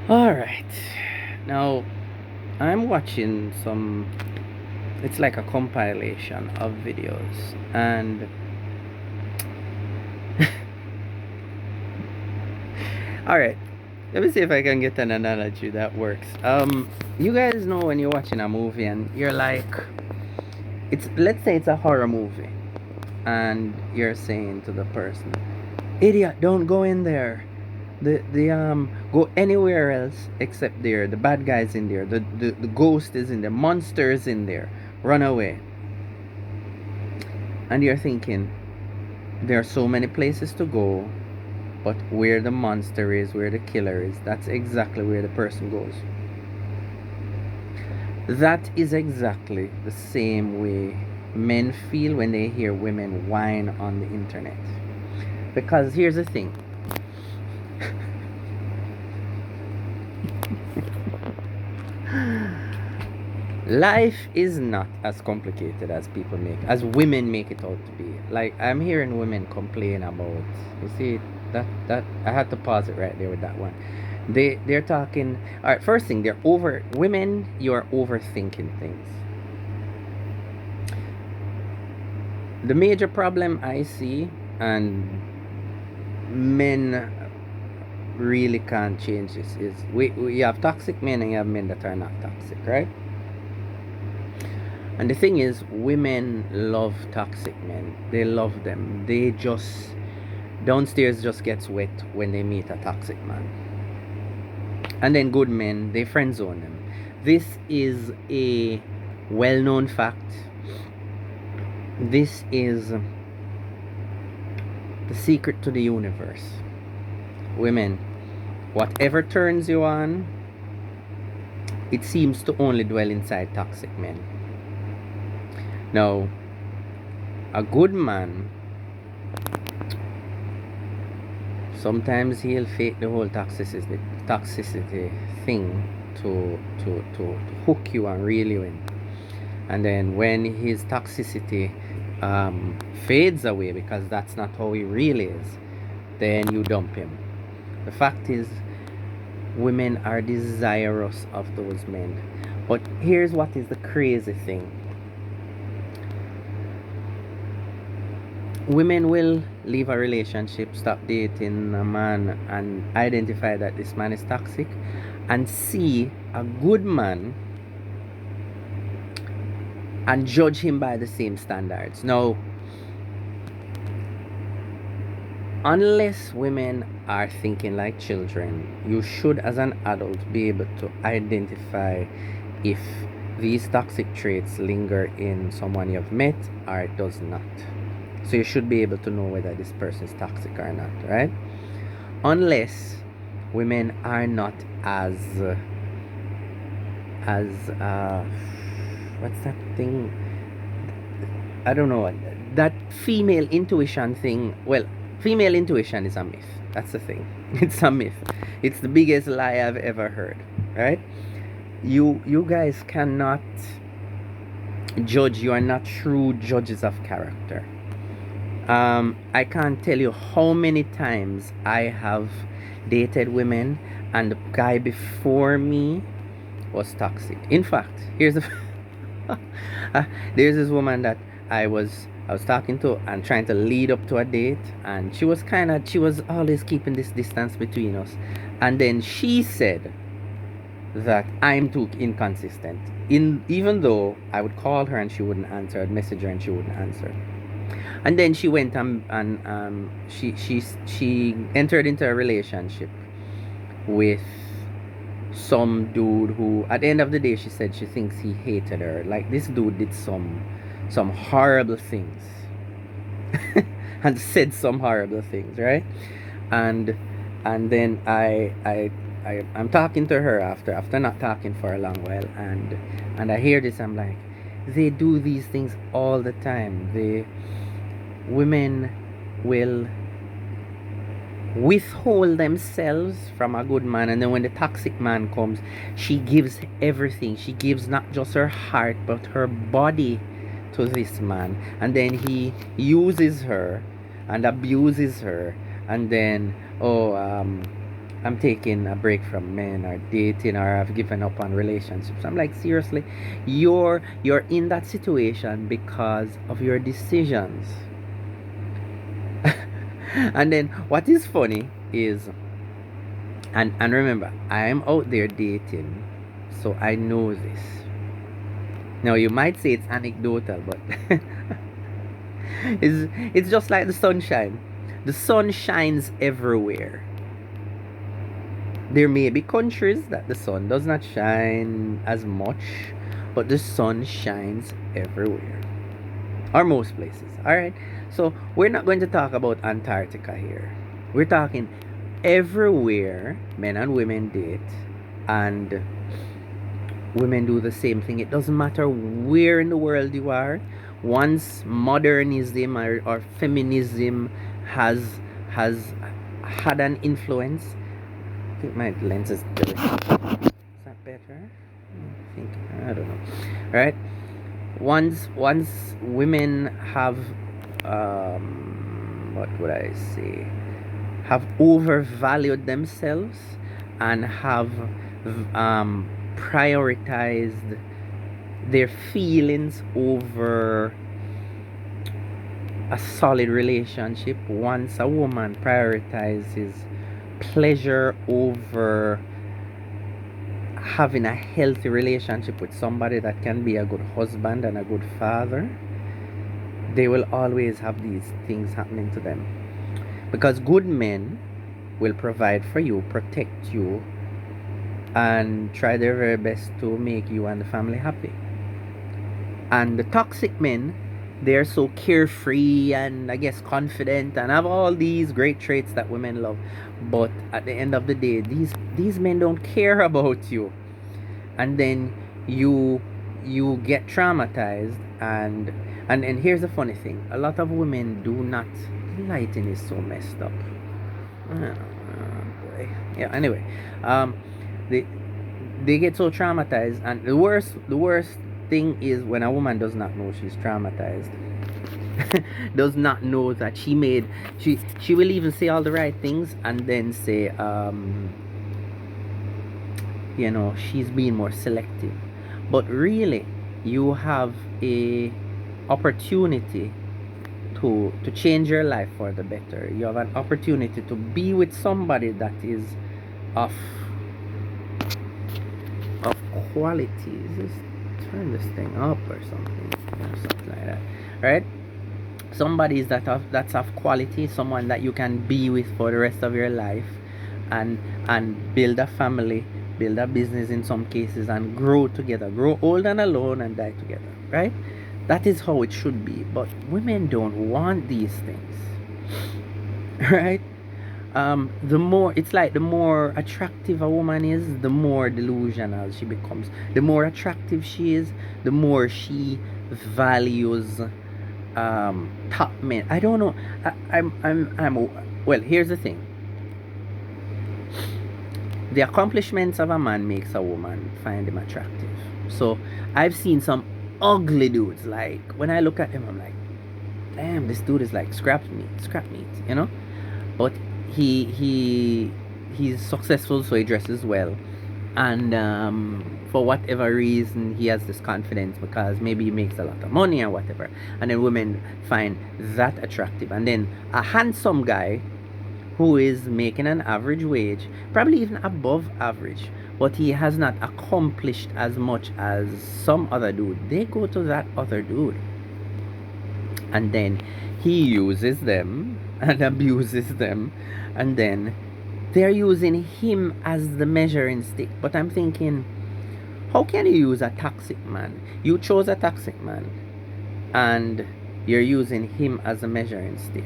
All right. Now, I'm watching some, it's like a compilation of videos. And, all right, let me see if I can get an analogy that works. You guys know when you're watching a movie and you're like, let's say it's a horror movie, and you're saying to the person, idiot, don't go in there. The go anywhere else except there. The bad guy's in there. The ghost is in there. Monster is in there. Run away. And you're thinking, there are so many places to go, but where the monster is, where the killer is, that's exactly where the person goes. That is exactly the same way men feel when they hear women whine on the internet. Because here's the thing. Life is not as complicated as women make it out to be. Like, I'm hearing women complain about, you see, that I had to pause it right there with that one. They're talking, all right, first thing, women, you are overthinking things. The major problem I see, and men really can't change this, is we have toxic men and you have men that are not toxic, right? And the thing is, women love toxic men. They love them. They just, downstairs just gets wet when they meet a toxic man. And then good men, they friend zone them. This is a well-known fact. This is the secret to the universe. Women, whatever turns you on, it seems to only dwell inside toxic men. Now, a good man, sometimes he'll fake the whole toxicity thing to hook you and reel you in. And then when his toxicity fades away, because that's not how he really is, then you dump him. The fact is, women are desirous of those men. But here's what is the crazy thing. Women will leave a relationship, stop dating a man, and identify that this man is toxic, and see a good man and judge him by the same standards. Now, unless women are thinking like children, you should, as an adult, be able to identify if these toxic traits linger in someone you've met or it does not. So you should be able to know whether this person is toxic or not, right? Unless women are not as what's that thing? I don't know. That female intuition thing. Well, female intuition is a myth. That's the thing. It's a myth. It's the biggest lie I've ever heard, right? You guys cannot judge. You are not true judges of character. I can't tell you how many times I have dated women and the guy before me was toxic. In fact, here's a there's this woman that I was talking to and trying to lead up to a date, and she was always keeping this distance between us. And then she said that I'm too inconsistent. Even though I would call her and she wouldn't answer, I'd message her and she wouldn't answer. And then she went and she entered into a relationship with some dude who, at the end of the day, she said she thinks he hated her. Like, this dude did some horrible things and said some horrible things, right? And then I'm talking to her after not talking for a long while, and I hear this. I'm like, they do these things all the time. Women will withhold themselves from a good man, and then when the toxic man comes, she gives everything. She gives not just her heart but her body to this man, and then he uses her and abuses her, and then I'm taking a break from men or dating or I've given up on relationships. I'm like, seriously, you're in that situation because of your decisions. And then what is funny is, and remember, I'm out there dating, so I know this. Now you might say it's anecdotal, but it's just like the sunshine. The sun shines everywhere. There may be countries that the sun does not shine as much, but the sun shines everywhere. Or most places. Alright? So we're not going to talk about Antarctica here. We're talking everywhere men and women date, and women do the same thing. It doesn't matter where in the world you are. Once modernism or feminism has had an influence. I think my lens is dirty. Is that better? I think, I don't know. Right? Once women have what would I say? Have overvalued themselves and have prioritized their feelings over a solid relationship. Once a woman prioritizes pleasure over having a healthy relationship with somebody that can be a good husband and a good father, they will always have these things happening to them. Because good men will provide for you, protect you, and try their very best to make you and the family happy. And the toxic men, they're so carefree and I guess confident and have all these great traits that women love. But at the end of the day, these men don't care about you. And then you get traumatized, and here's the funny thing. A lot of women do not, the lighting is so messed up. Oh, boy. Yeah, anyway. They get so traumatized, and the worst thing is when a woman does not know she's traumatized. Does not know that she will even say all the right things and then say she's being more selective. But really, you have a opportunity to change your life for the better. You have an opportunity to be with somebody that is of quality. Just turn this thing up or something, something like that, right? Somebody that's of quality, someone that you can be with for the rest of your life, and build a family, build a business in some cases, and grow together, grow old and alone and die together, right? That is how it should be. But women don't want these things. Right? The more attractive a woman is, the more delusional she becomes. The more attractive she is, the more she values top men. I don't know. I'm well, here's the thing. The accomplishments of a man makes a woman find him attractive. So I've seen some ugly dudes. Like when I look at him, I'm like, damn, this dude is like scrap meat, But he's successful, so he dresses well, and for whatever reason he has this confidence because maybe he makes a lot of money or whatever, and then women find that attractive. And then a handsome guy who is making an average wage, probably even above average, but he has not accomplished as much as some other dude, they go to that other dude, and then he uses them and abuses them, and then they're using him as the measuring stick. But I'm thinking, how can you use a toxic man? You chose a toxic man and you're using him as a measuring stick.